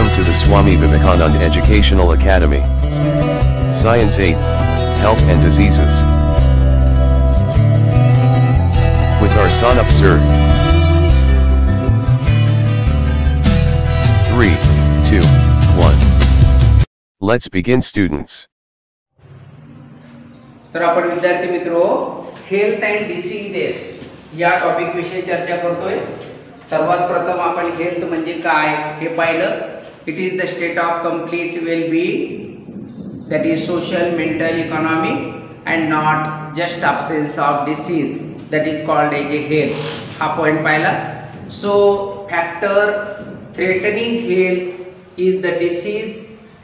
Welcome to the Swami Vivekanand Educational Academy. Science 8, Health and Diseases. With our Sanup Sir. 3, 2, 1. Let's begin, students. तर आपण विद्यार्थी मित्रो health and diseases या topic विषयी चर्चा करतोय। सर्वात प्रथम आपण हेल्थ म्हणजे काय हे पाहिलं। It is the state of complete well being that is social, mental, economic and not just absence of disease, that is called as a health. हा पॉइंट पाहिला। So factor threatening health is the disease,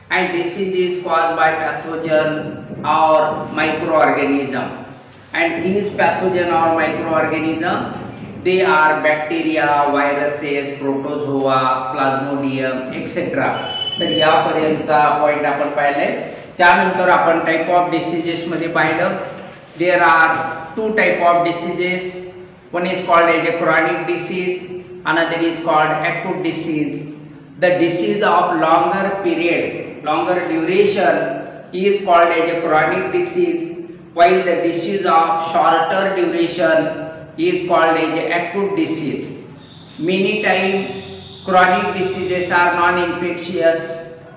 and disease is caused by pathogen or microorganism, and these pathogen or microorganism they are bacteria, viruses, protozoa, plasmodium etc. तर या पर्यंतचा point आपण पाहिलाय। त्यानंतर आपण type of diseases मध्ये पाहिलं। There are two type of diseases, one is called as a chronic disease, another is called acute disease. The disease of longer period, longer duration is called as a chronic disease, while the disease of shorter duration is called as a acute disease. Many times chronic diseases are non-infectious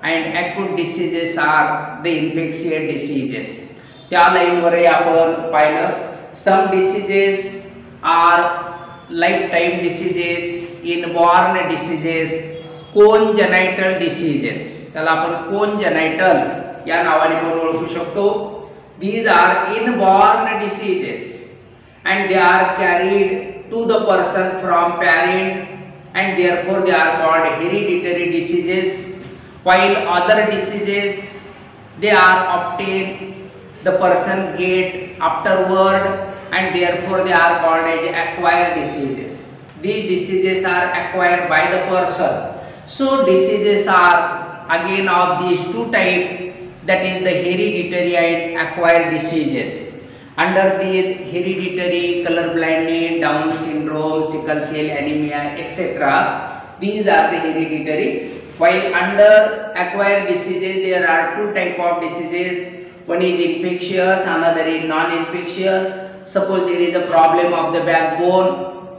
and acute diseases are the infectious diseases. त्या लाईनवर आपण पाहिलं। Some diseases are lifetime diseases, inborn diseases, congenital diseases. त्याला आपण congenital या नावाने पण ओळखू शकतो। These are inborn diseases and they are carried to the person from parent, and therefore they are called hereditary diseases, while other diseases they are obtained, the person get afterward, and therefore they are called as acquired diseases. These diseases are acquired by the person. So diseases are again of these two types, that is the hereditary and acquired diseases. Under these hereditary, color blindness, Down syndrome, sickle cell anemia etc. These are the hereditary. While under acquired diseases there are two type of diseases. One is infectious, another is non-infectious. Suppose there is a problem of the backbone,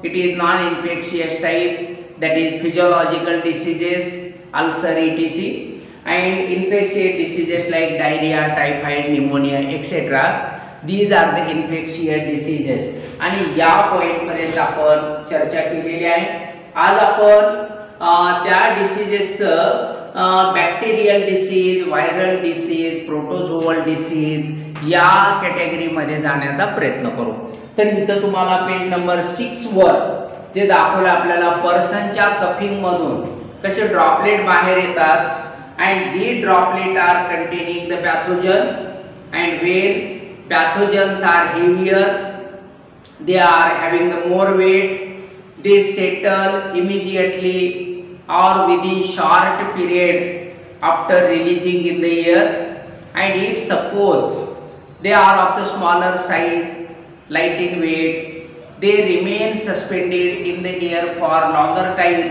it is non-infectious type, that is physiological diseases, ulcer etc. And infectious diseases like diarrhea, typhoid, pneumonia etc. These are the infectious diseases. आणि या point पर्यंत आपण चर्चा केलेली आहे। आज आपण त्या डिसीजेसचं bacterial disease, viral disease, protozoal disease या कॅटेगरी मध्ये जाण्याचा प्रयत्न करू। तर इथं तुम्हाला पेज नंबर 6 वर जे दाखवलं आपल्याला पर्सनच्या कफिंग मधून कसे ड्रॉपलेट बाहेर येतात, and these droplets are containing the pathogen, and when pathogens are heavier, they are having the more weight, they settle immediately or within short period after releasing in the air, and if suppose they are of the smaller size, light in weight, they remain suspended in the air for longer time,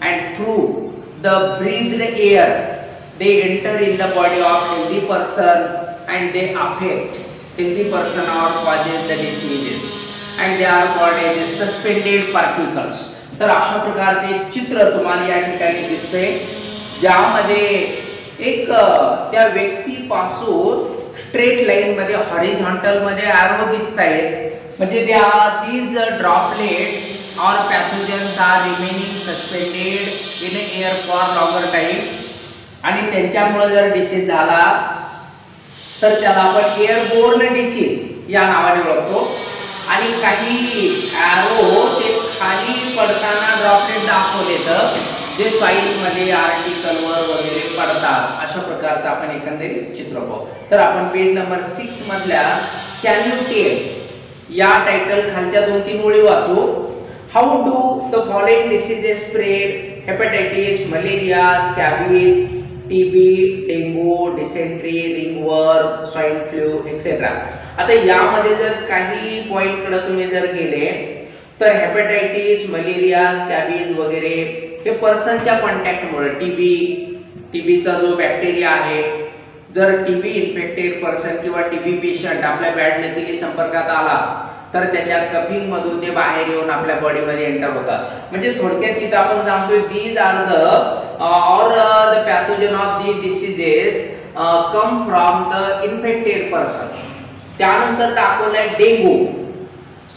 and through the breathed air they enter in the body of healthy person, and they affect healthy person or causes the diseases, and they are called as suspended particles. तर अशा प्रकारचे चित्र तुम्हाला या ठिकाणी दिसते, ज्यामध्ये एक त्या व्यक्तीपासून स्ट्रेट लाईन मध्ये हॉरिझॉन्टल मध्ये एरो दिसतायत, म्हणजे त्या these droplets or pathogens are remaining suspended in air for longer time, आणि त्यांच्यामुळे जर डिसीज झाला तर त्याला आपण एअरबोर्न डिसीज या नावाने ओळखतो। आणि काही एरो ते खाली पडताना ड्रॉपलेट दाखवले तर जे सॉइल मध्ये आर्टिकल वर वगैरे पडतात, अशा प्रकारचं आपण एकंदरीत चित्र पाहू। तर आपण पेज नंबर 6 मधल्या कॅन यू टेल या टायटल खालच्या 2-3 ओळी वाचू। How do the following diseases spread? Hepatitis, malaria, scabies, TB, dengue, dysentery, ringworm, swine flu etcetera. आता यामध्ये जर काही पॉइंट कडे तुम्ही जर गेले तर हेपेटाइटिस, मलेरिया, स्कॅबिज वगैरे हे पर्सनच्या कॉन्टॅक्टमुळे टीबीचा जो बॅक्टेरिया आहे, जर टीबी इन्फेक्टेड पर्सन किंवा टीबी पेशंट आपल्या बॅड लकीली संपर्कात आला तर त्याच्या कफिंग मधून ते बाहेर येऊन आपल्या बॉडीमध्ये एंटर होतात. म्हणजे थोडक्यात इथं आपण सांगतोय these are the pathogen of the diseases come from the infected person. त्यानंतर दाखवलंय dengue.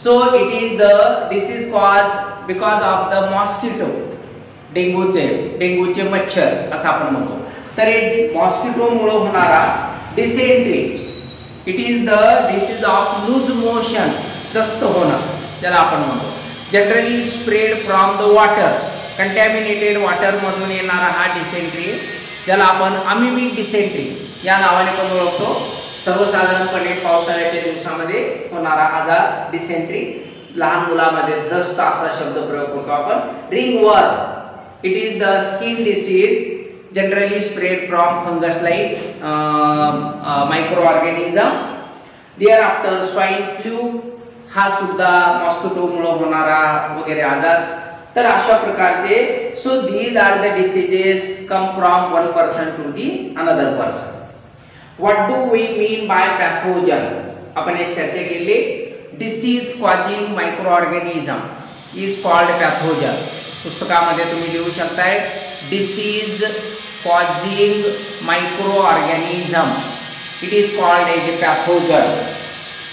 So it is the disease cause because of the mosquito. डेंगूचे मच्छर असं आपण म्हणतो. तर हे मॉस्किटो मुळे होणारा dysentery, it is the disease of loose motion, दस्त होणं ज्याला आपण म्हणतो. Generally spread from the water, contaminated water मधून येणारा हा डिसेंट्री ज्याला आपण अमिमिक डिसेंट्री या नावाने पण ओळखतो. सर्वसाधारणपणे पावसाळ्याच्या दिवसामध्ये होणारा आजार डिसेंट्री. लहान मुलांमध्ये दस्त असा शब्द प्रयोग करतो आपण. Ringworm, it is the skin disease generally spread from fungus like micro organism. There after swine flu, हा सुद्धा मॉस्किटो मुळे होणारा वगैरे आजार. तर अशा प्रकारचे so these are the diseases come from one person to the another person. What do we mean by pathogen? आपण एक चर्चा केली. Disease causing micro organism is called pathogen. पुस्तकामध्ये तुम्ही लिहू शकताय disease causing micro organism, it is called as a pathogen.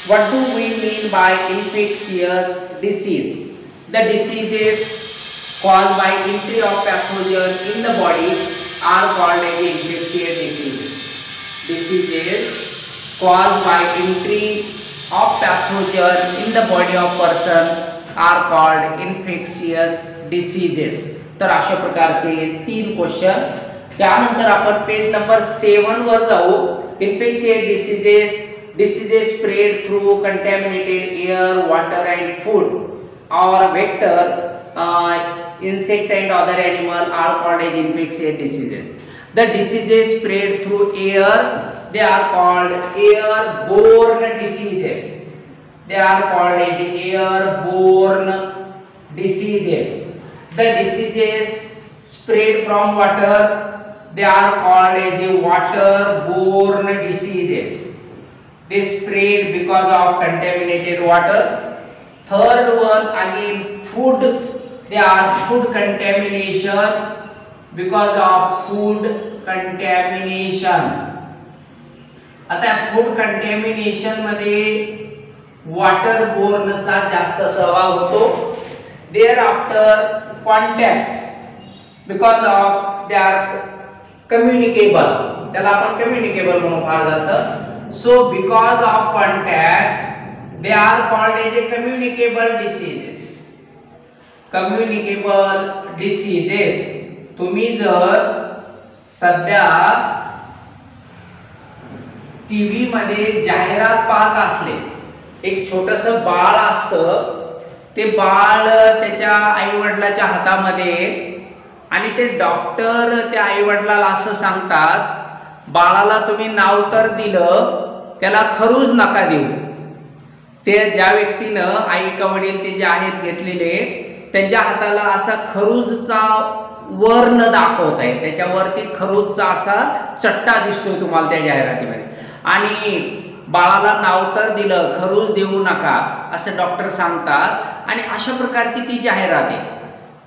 What do we mean by infectious disease? The diseases caused by entry of pathogen in the body are called as infectious diseases. Diseases caused by entry of pathogen in the body of person are called infectious diseases. तर अशा प्रकारचे 3 question. त्यानंतर आपण page number 7 वर जाऊ. infectious diseases spread through contaminated air, water and food or vector, insect and other animal are called as infectious diseases. The diseases spread through air, they are called airborne diseases. They are called as airborne diseases. The diseases spread from water, they are called as waterborne diseases. They spread because of contaminated water. Third one again food, they are food contamination because of food contamination. आता food contamination मध्ये water borne चा जास्त सहभाग होतो. There after contact because of they are communicable, त्याला आपण communicable म्हणून फार जातं. So because of contact they are called as a communicable diseases. Communicable diseases. तुम्ही जर सध्या टीव्ही मध्ये जाहिरात पाहत असले, एक छोटस बाळ असतं, ते बाळ त्याच्या आई वडिलाच्या हातामध्ये, आणि ते डॉक्टर त्या आई वडिलाला असं सांगतात बाळाला तुम्ही नाव तर दिलं, त्याला खरूज नका देऊ. ते ज्या व्यक्तीनं आई का वडील ते जे आहेत घेतलेले त्यांच्या हाताला असा खरूजचा वर्ण दाखवताय, त्याच्यावरती खरूजचा असा चट्टा दिसतोय तुम्हाला त्या जाहिरातीमध्ये, आणि बाळाला नाव तर दिलं खरूज देऊ नका असं डॉक्टर सांगतात. आणि अशा प्रकारची ती जाहिरात आहे.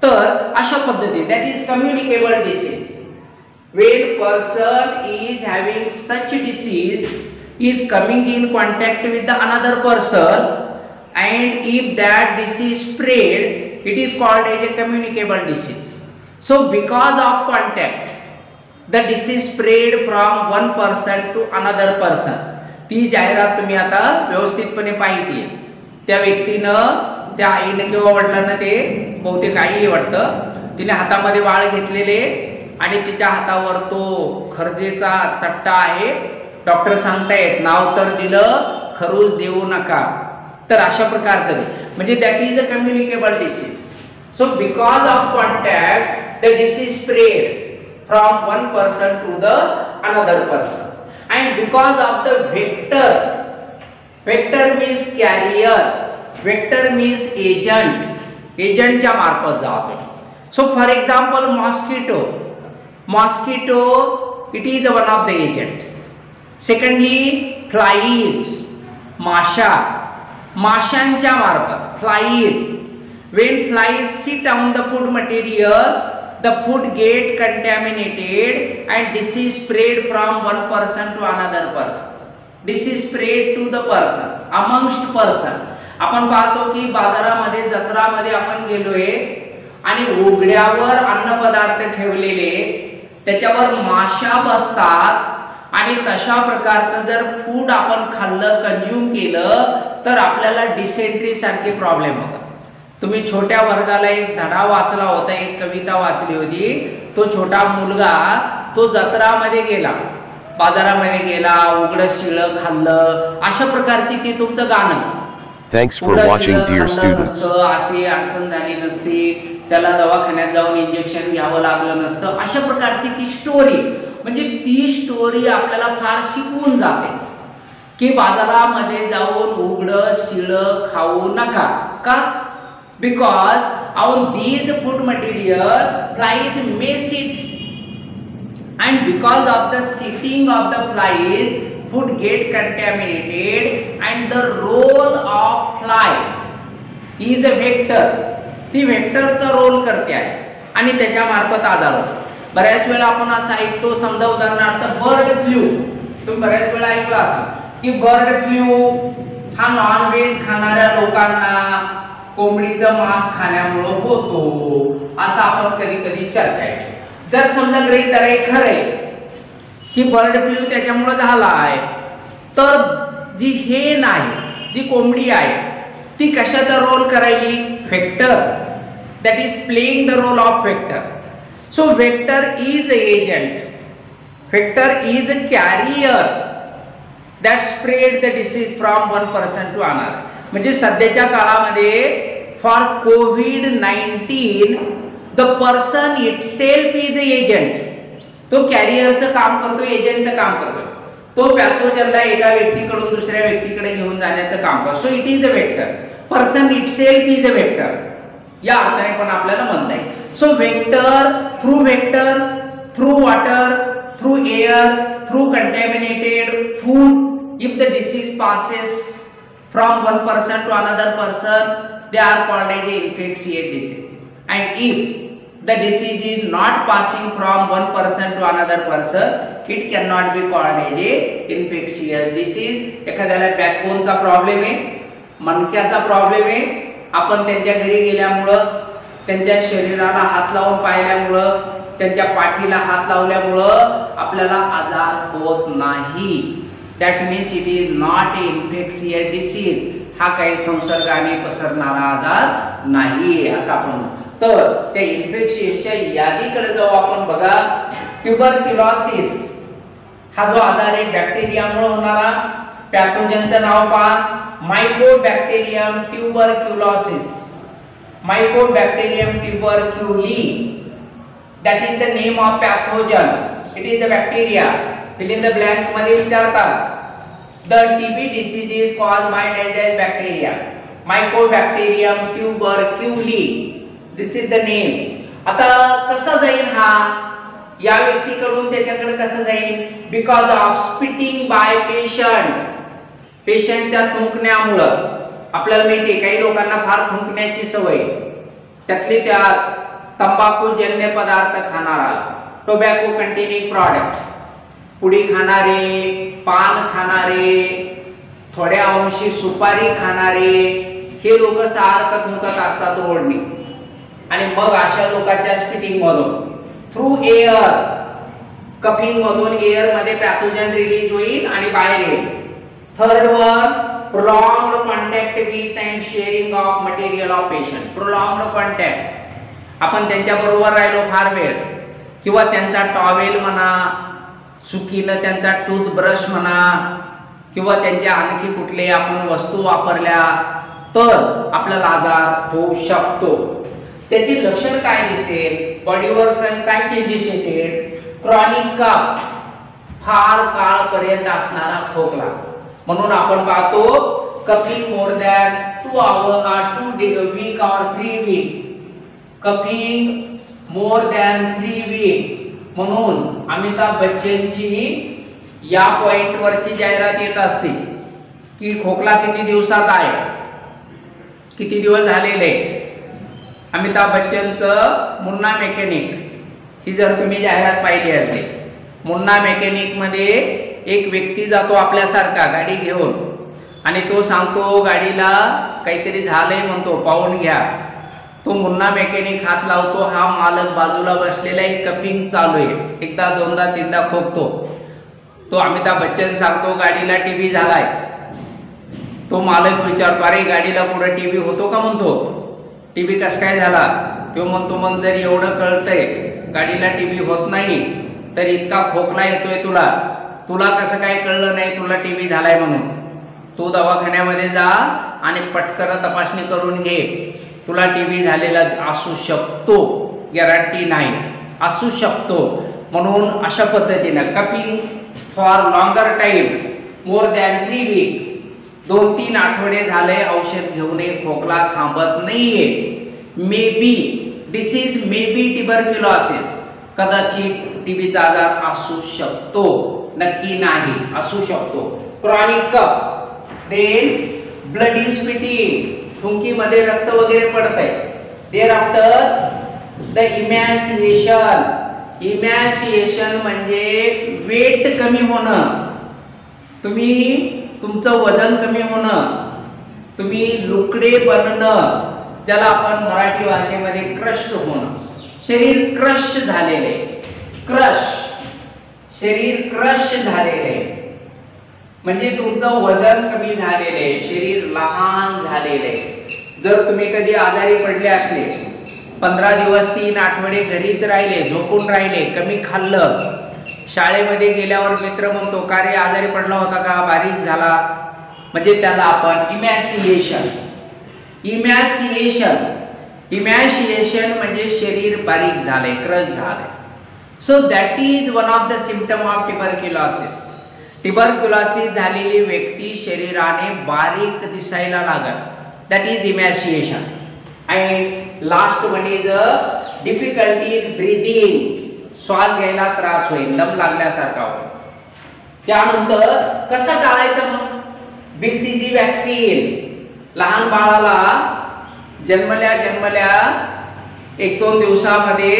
तर अशा पद्धती that is communicable disease. When person is having such disease is coming in contact with the another person, and if that disease spread it is called as a communicable disease. So because of contact the disease spread from one person to another person. ती जाहिरात तुम्ही आता व्यवस्थितपणे पाहिजे. त्या व्यक्तीनं, त्या आईने किंवा वडिलांना ते बहुतेक आई वाटतं, तिने हातामध्ये बाळ घेतलेले आणि तिच्या हातावर तो खर्जेचा चट्टा आहे. डॉक्टर सांगतायत नाव तर दिलं खरूज देऊ नका. तर अशा प्रकारचं म्हणजे that is a communicable disease. So because of contact the disease spread from one person to the another person. And because of the vector, vector means carrier, vector means agent, एजंटच्या मार्फत जातो. So for example, mosquito, it is one of the agent. Secondly, flies, माशांच्या मार्फत, flies, when flies sit on the food material, the food get contaminated and disease spread from one person to another person. Disease spread to the person, amongst person. आपण पाहतो की बाजारामध्ये, जत्रामध्ये आपण गेलोय आणि उघड्यावर अन्न पदार्थ ठेवलेले, त्याच्यावर माशा बसतात आणि तशा प्रकारचं जर फूड आपण खाल्लं, कंझ्युम केलं तर आपल्याला डिसेंट्री सारखे प्रॉब्लेम होतात. तुम्ही छोट्या वर्गाला एक धडा वाचला होता, एक कविता वाचली होती. तो छोटा मुलगा तो जत्रामध्ये गेला, बाजारामध्ये गेला, उघडं शिळं खाल्लं, अशा प्रकारची ती तुमचं गाणं. Thanks for watching dear students. अशी अडचण झाली नसती, त्याला दवाखान्यात जाऊन इंजेक्शन घ्यावं लागलं नसतं, अशा प्रकारची ती स्टोरी. म्हणजे ती स्टोरी आपल्याला फार शिकवून जाते की बाजारामध्ये जाऊन उघडं शिळं खाऊ नका. का? Because on these food material flies may sit, and because of the sitting of the flies food get contaminated, and the role of fly is a vector. ती वेक्टरचा रोल करते आहे आणि त्याच्या मार्फत आजार होतो. बऱ्याच वेळा आपण असं ऐकतो, समजा उदाहरणार्थ बर्ड फ्लू, तुम्ही बऱ्याच वेळा ऐकलं असेल की बर्ड फ्लू हा नॉन व्हेज खाणाऱ्या लोकांना कोंबडीचं मांस खाण्यामुळे होतो, असं आपण कधी कधी चर्चा आहे. जर समजा गृहीत धरा खरंय की बर्ड फ्लू त्याच्यामुळे झाला आहे, तर जी हेन आहे, जी कोंबडी आहे, ती कशाचा रोल करायली? Vector. That is playing the role of vector. So vector is a agent, vector is a carrier that spread the disease from one person to another. म्हणजे सध्याच्या काळामध्ये फॉर कोविड-19 the person itself is a agent. तो कॅरियरचं काम करतो, एजंटचं काम करतो. तो पॅथोजनला एका व्यक्तीकडून दुसऱ्या व्यक्तीकडे घेऊन जाण्याचं काम करतो. So it is a vector. Person itself is a vector, या अर्थाने पण आपल्याला म्हणता येईल. So vector, through water, through air, through contaminated food, if the disease passes from one person to another person, they are called as a infectious disease. And if the disease is not passing from one person to another person, it cannot be called as a infectious disease. एखाद्याला बॅकबोनचा problem आहे, मणक्याचा problem आहे, आपण त्यांच्या घरी गेल्यामुळं, त्यांच्या शरीराला हात लावून पाहिल्यामुळं, त्यांच्या पाठीला हात लावल्यामुळं आपल्याला आजार होत नाही. That means it is not a infectious disease. हा काही संसर्गाने पसरणारा आजार नाही असं आपण. तर त्या इन्फेक्शियसच्या यादीकडे जाऊ आपण. बघा, ट्युबरक्युलोसिस हा जो आजार आहे बॅक्टेरियामुळे होणारा. पॅथोजनचं नाव पहा, mycobacterium tuberculosis. Mycobacterium tuberculi, that is the name of pathogen. It is the bacteria. Fill in the blank मध्ये विचारतात, the TB disease is called by dangerous bacteria mycobacterium tuberculi. This is the name. आता कसं जाईल हा या व्यक्तीकडून त्याच्याकडे कसं जाईल? Because of spitting by patient. पेशंटच्या थुंकण्यामुळं. आपल्याला माहिती आहे काही लोकांना फार थुंकण्याची सवय, त्यातली त्यात तंबाखूजन्य पदार्थ खाणारा, टोबॅको कंटेनिंग प्रॉडक्ट, पुडी खाणारे, पान खाणारे, थोड्या अंशी सुपारी खाणारे, हे लोक सारखं थुंकत असतात ओढणी. आणि मग अशा लोकांच्या स्पिटिंग मधून थ्रू एअर, कफिंग मधून एअर मध्ये पॅथोजन रिलीज होईल आणि बाहेर येईल. Third one, prolonged contact with and sharing of material of patient. Prolonged contact, आपण त्यांच्या बरोबर राहिलो फार वेळ, किंवा त्यांचा टॉवेल म्हणा, चुकीनं त्यांचा टूथब्रश म्हणा, किंवा त्यांच्या आणखी कुठले आपण वस्तू वापरल्या तर आपल्याला आजार होऊ शकतो. त्याची लक्षण काय दिसते? बॉडीवर काय चेंजेस येते? क्रॉनिक कफ, फार काळपर्यंत असणारा खोकला. म्हणून आपण पाहतो coughing more than 2 hours or 2 week or 3 week. Coughing more than 3 week म्हणून अमिताभ बच्चनची या पॉइंट वरची जाहिरात येत असते की खोकला किती दिवसाचा आहे, किती दिवस झालेले. अमिताभ बच्चनचं मुन्ना मेकॅनिक ही जर तुम्ही जाहिरात पाहिली असेल, मुन्ना मेकॅनिक मध्ये एक व्यक्ती जातो आपल्यासारखा गाडी घेऊन आणि तो सांगतो गाडीला काहीतरी झालंय म्हणतो, पाहून घ्या. तो मुन्ना मेकॅनिक हात लावतो, हा मालक बाजूला बसलेला एक कपिंग चालू आहे, एकदा दोनदा तीनदा खोकतो. तो अमिताभ बच्चन सांगतो गाडीला टीबी झालाय. तो मालक विचारतो अरे गाडीला पुढे टीबी होतो का, म्हणतो टीबी कस काय झाला. तो म्हणतो मग जर एवढं कळतंय गाडीला टीबी होत नाही तर इतका खोकला येतोय तुला, तुला कसं काय कळलं नाही तुला टीबी झालाय म्हणून. तू दवाखान्यामध्ये जा आणि पटकन तपासणी करून घे, तुला टीबी झालेला असू शकतो, गॅरंटी नाही, असू शकतो. म्हणून अशा पद्धतीनं coughing for longer time more than 3 week, 2-3 आठवडे झाले औषध घेऊनही खोकला थांबत नाहीये. May be disease, may be tuberculosis, कदाचित टीबीचा आजार असू शकतो, नक्की नाही, असू शकतो. Chronic cough, then bloody sweating, थुंकीमध्ये रक्त वगैरे पडतंय. Thereafter the emaciation, emaciation म्हणजे वेट कमी होणं, तुम्ही तुमचं वजन कमी होणं, तुम्ही लुकडे बनणं, ज्याला आपण मराठी भाषेमध्ये क्रश होणं, शरीर क्रश झालेले, क्रश, शरीर क्रश झालेले म्हणजे तुमचं वजन कमी झालेले, शरीर लहान झालेले. जर तुम्ही कधी आजारी पडले असले, 15 दिवस 3 आठवडे घरीच राहिले, झोपून राहिले, कमी खाल्लं, शाळेमध्ये गेल्यावर मित्र म्हणतो का रे आजारी पडला होता का, बारीक झाला, म्हणजे त्याला आपण इमॅसिएशन, इमॅसिएशन, इमॅसिएशन म्हणजे शरीर बारीक झाले, क्रश झाले. So that is one of the symptom of tuberculosis. Tuberculosis झालेली व्यक्ती शरीराने बारीक दिसायला लागल, that is emaciation. And last one is difficulty in breathing, श्वास घ्यायला त्रास होईल, दम लागल्यासारखा होईल. त्यानंतर कसं टाळायचं मग, बीसीजी वॅक्सिन. लहान बाळाला जन्मल्या 1-2 दिवसामध्ये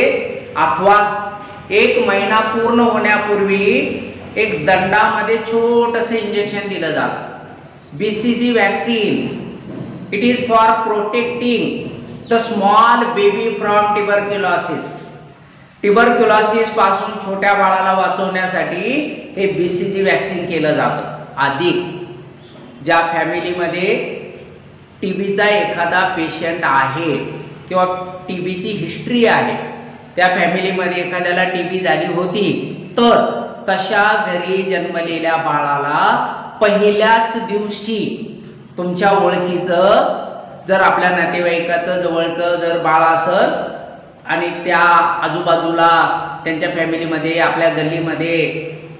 अथवा 1 महिना पूर्ण होण्यापूर्वी एक दंडामध्ये छोटंसं इंजेक्शन दिलं जातं, BCG vaccine. It is for protecting the small baby from tuberculosis. Tuberculosis पासून छोट्या बाळाला वाचवण्यासाठी हे बीसीजी वॅक्सिन केलं जातं. अधिक ज्या फॅमिलीमध्ये टीबीचा एखादा पेशंट आहे किंवा टीबीची हिस्ट्री आहे, त्या फॅमिलीमध्ये एखाद्याला टीबी झाली होती, तर तशा घरी जन्मलेल्या बाळाला पहिल्याच दिवशी तुमच्या ओळखीचं जर आपल्या नातेवाईकाचं जवळचं जर बाळ असेल आणि त्या आजूबाजूला त्यांच्या फॅमिलीमध्ये आपल्या गल्लीमध्ये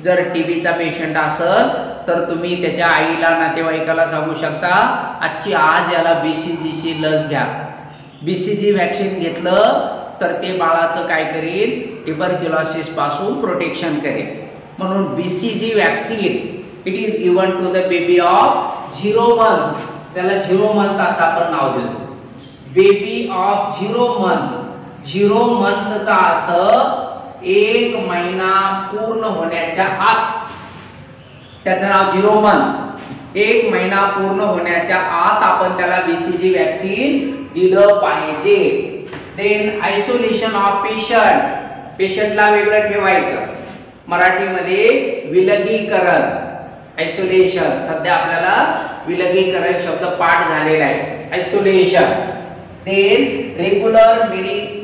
जर टीबीचा पेशंट असेल तर तुम्ही त्याच्या आईला नातेवाईकाला सांगू शकता आज याला बीसीजीची लस घ्या. बीसीजी वॅक्सिन घेतलं तर ते बाळाचं काय करेल, ट्युबरक्युलोसिस पासून प्रोटेक्शन करेल. म्हणून BCG vaccine it is given to the baby of 0 month. त्याला 0 मंथ असं आपण नाव देतो, बेबी ऑफ 0 मंथ. 0 मंथचा अर्थ 1 महिना पूर्ण होण्याच्या आत, त्याचं नाव 0 मंथ. 1 महिना पूर्ण होण्याच्या आत आपण त्याला बीसीजी वॅक्सिन दिलं पाहिजे. देन आयसोलेशन ऑफ पेशंट, पेशंटला वेगळं ठेवायचं, मराठीमध्ये विलगीकरण. आयसोलेशन, सध्या आपल्याला विलगीकरण शब्द पाठ झालेला आहे, isolation. Then regular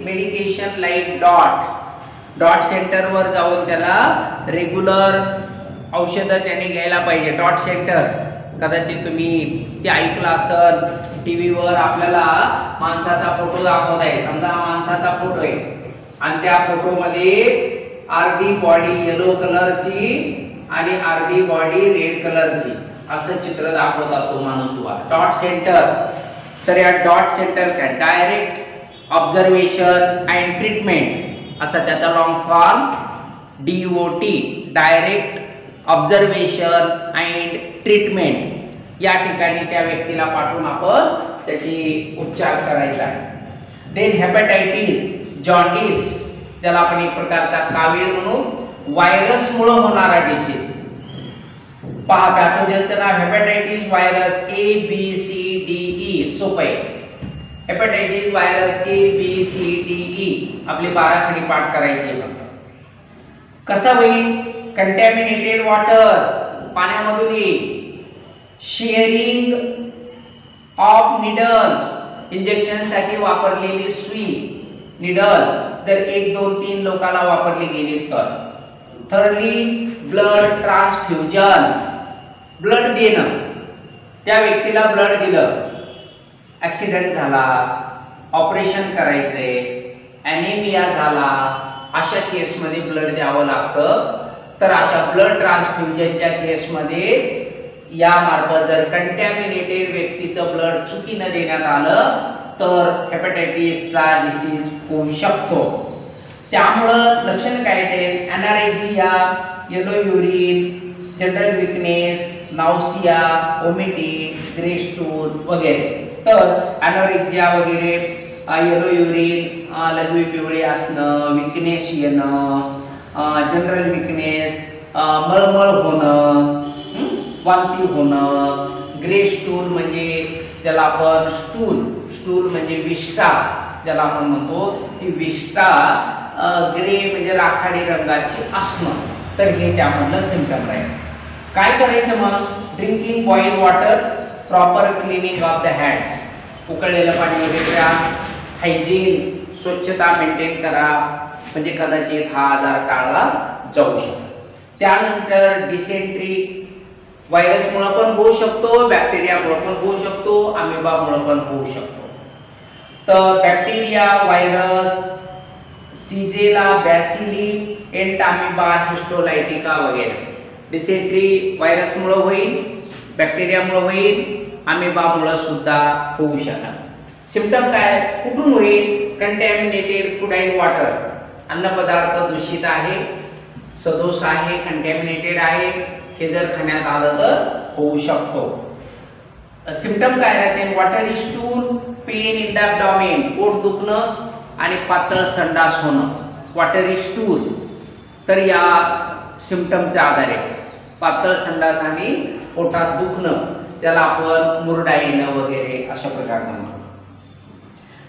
medication like DOT सेंटरवर जाऊन त्याला रेग्युलर औषधं त्याने घ्यायला पाहिजे. डॉट सेंटर कदाचित तुम्ही ते ऐकलं असेल, टीव्हीवर आपल्याला माणसाचा फोटो दाखवत आहे. समजा हा माणसाचा फोटो आहे आणि त्या फोटोमध्ये अर्धी बॉडी येलो कलरची आणि अर्धी बॉडी रेड कलरची असं चित्र दाखवतात तो माणूस हुआ. Dot centre. तर या डॉट सेंटर काय डायरेक्ट ऑब्झर्वेशन अँड ट्रीटमेंट असा त्याचा long form DOT, direct observation and treatment या ठिकाणी त्या व्यक्तीला पाठवून आपण त्याची उपचार करायचा आहे. देन हेपॅटायटिस, जॉन्डिस ज्याला आपण एक प्रकारचा कावीळ म्हणून व्हायरसमुळे होणारा डिसीज. पहा पॅथोजनचं नाव हेपॅटायटिस व्हायरस ABCDE सोपं आहे. हेपॅटायटिस व्हायरस ABCDE आपली 12 खडी पाठ करायची. कसा होईल? कंटॅमिनेटेड वॉटर पाण्यामधून येईल. शेअरिंग ऑफ निडल्स इंजेक्शन साठी वापरलेली सुई निडल जर 1 2 3 लोकांना वापरली गेली तर. थर्डली ब्लड ट्रान्सफ्युजन ब्लड देणं. त्या व्यक्तीला ब्लड दिलं, ऍक्सिडेंट झाला, ऑपरेशन करायचंय, ॲनेमिया झाला, अशा केसमध्ये ब्लड द्यावं लागतं. तर अशा ब्लड ट्रान्सफ्युजनच्या केसमध्ये या मार्फत जर कंटॅमिनेटेड व्यक्तीचं ब्लड चुकीनं देण्यात आलं तर हेपॅटायटिसचा डिसीज होऊ शकतो. त्यामुळं लक्षण काय ते? Anorexia, yellow urine, general weakness, nausea, vomiting, grey stool वगैरे. तर एनॉरेक्सिया वगैरे, येलो युरिन, लघवी पिवळे असणं, विकनेस येणं, जनरल विकनेस, मळमळ होणं, वांती होणं, ग्रे स्टूल म्हणजे ज्याला आपण स्टूल म्हणजे विष्ठा ज्याला आपण म्हणतो, ही विष्ठा ग्रे म्हणजे राखाडी रंगाची असणं. तर हे त्यामधलं सिम्पटम आहे. काय करायचं मग? Drinking boil water, proper cleaning of the hands, उकळलेलं पाणी वगैरे प्या, हायजीन स्वच्छता मेंटेन करा, म्हणजे कदाचित हा आजार टाळला जाऊ शकतो. त्यानंतर डिसेंट्री व्हायरसमुळे पण होऊ शकतो, बॅक्टेरियामुळे पण होऊ शकतो, अमिबामुळे पण होऊ शकतो. तर बॅक्टेरिया, व्हायरस, सीजेला, बॅसिली, एंटामिबा, हिस्टोलायटिका वगैरे. डिसेंट्री व्हायरसमुळे होईल, बॅक्टेरियामुळे होईल, अमिबामुळे सुद्धा होऊ शकतात. सिम्पटम काय? कुठून होईल? कंटॅमिनेटेड फूड अँड वॉटर, अन्नपदार्थ दूषित आहे, सदोष आहे, कंटॅमिनेटेड आहे, हे जर खाण्यात आलं तर होऊ शकतो. सिम्पटम काय राहते? वॉटरी स्टूल, पेन इन द ॲब्डॉमेन, पोट दुखणं आणि पातळ संडास होणं. वॉटरी स्टूल तर या सिम्पटमच्या आधारे पातळ संडास आणि पोटात दुखणं त्याला आपण मुरडा येणं वगैरे अशा प्रकारचं म्हणतो.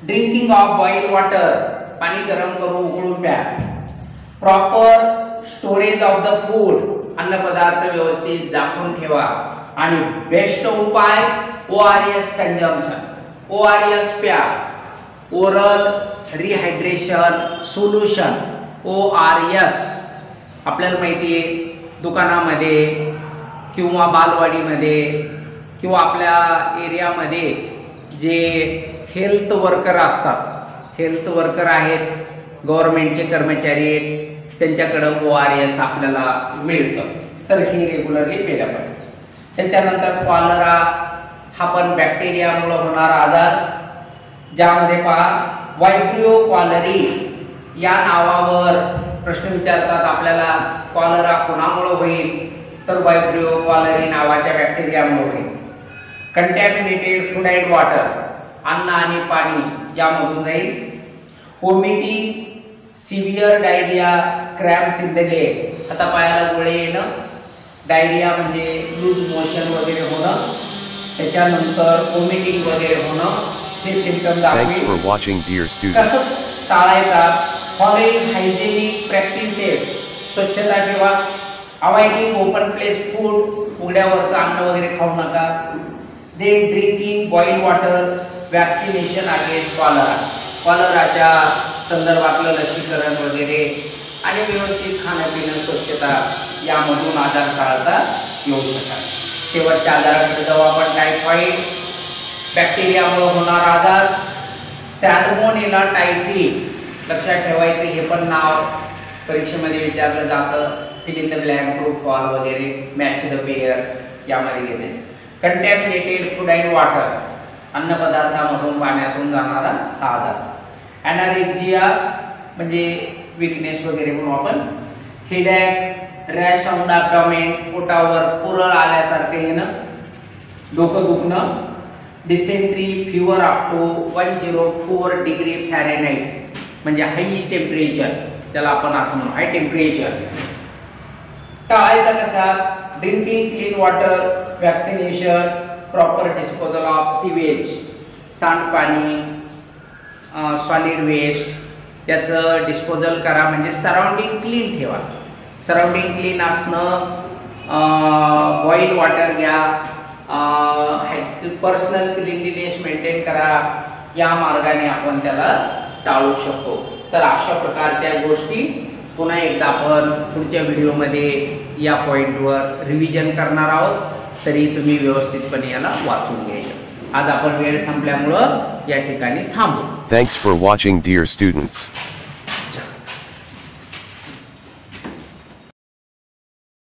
ड्रिंकिंग ऑफ बॉइल वॉटर, पाणी गरम करून उकळून प्या. Proper storage of the food, अन्नपदार्थ व्यवस्थित झाकून ठेवा. आणि बेस्ट उपाय ORS कंजम्पशन, ORS प्या, ओरल रिहायड्रेशन सोल्युशन. ORS आपल्याला माहिती आहे, दुकानामध्ये किंवा बालवाडीमध्ये किंवा आपल्या एरियामध्ये जे हेल्थ वर्कर असतात, हेल्थ वर्कर आहेत, गव्हर्नमेंटचे कर्मचारी आहेत, त्यांच्याकडं ORS आपल्याला मिळतं. तर हे रेग्युलरली पेलं पाहिजे. त्याच्यानंतर कॉलरा, हा पण बॅक्टेरियामुळे होणारा आजार, ज्यामध्ये पहा व्हायब्रिओ कॉलरी या नावावर प्रश्न विचारतात आपल्याला. कॉलरा कोणामुळे होईल? तर व्हायब्रिओ कॉलरी नावाच्या बॅक्टेरियामुळे होईल. कंटॅमिनेटेड फूड अँड वॉटर, अन्न आणि पाणी यामधून जाईल. Vomiting, severe diarrhoea, cramps in the leg, आता पायाला गोळे येणं, डायरिया म्हणजे लूज मोशन वगैरे होणं, त्याच्यानंतर वॉमिटिंग वगैरे होणं, हे सिम्पटम दाखवतील. कसं टाळायचा? फॉलोइंग हायजेनिक प्रॅक्टिसेस, स्वच्छता ठेवा. अवॉइडिंग ओपन प्लेस फूड, उघड्यावरचं अन्न वगैरे खाऊ नका. Then drinking boil water, vaccination against cholera, कॉलराच्या संदर्भातलं लसीकरण वगैरे, आणि व्यवस्थित खाणं पिणं, स्वच्छता यामधून आजार टाळता येऊ शकतात. शेवटच्या आजाराकडे जाऊ आपण. टायफॉइड, बॅक्टेरियामुळे होणारा आजार. सॅल्मोनेला टायफी, लक्षात ठेवायचं, हे पण नाव परीक्षेमध्ये विचारलं जातं. Fill in the blank, true false वगैरे, मॅच द पेयर यामध्ये घेते. कंटॅमिनेटेड फूड अँड वॉटर, अन्नपदार्थामधून पाण्यातून जाणारा हा आजार. ॲनारेक्झिया म्हणजे विकनेस वगैरे म्हणून आपण. Headache, rash on the abdomen, पोटावर पुरळ आल्यासारखं येणं, डोकं दुखणं. Dysentery, fever up to 104 degree Fahrenheit म्हणजे हाय टेम्परेचर, त्याला आपण असं म्हणू हाय टेम्परेचर. टाळायचा कसा? Drinking clean water, vaccination, proper disposal of sewage, सांडपाणी, सॉलिड वेस्ट त्याचं डिस्पोजल करा, म्हणजे सराउंडिंग क्लीन ठेवा. सराउंडिंग क्लीन असणं, बॉईल वॉटर घ्या, पर्सनल क्लीनलीनेस मेंटेन करा, या मार्गाने आपण त्याला टाळू शकतो. तर अशा प्रकारच्या गोष्टी पुन्हा एकदा आपण पुढच्या व्हिडिओमध्ये या पॉईंटवर रिव्हिजन करणार आहोत, तरी तुम्ही व्यवस्थितपणे याला वाचून घ्यायचं. आज आपण वेळ संपल्यामुळं या ठिकाणी थांबू. Thanks for watching, dear students.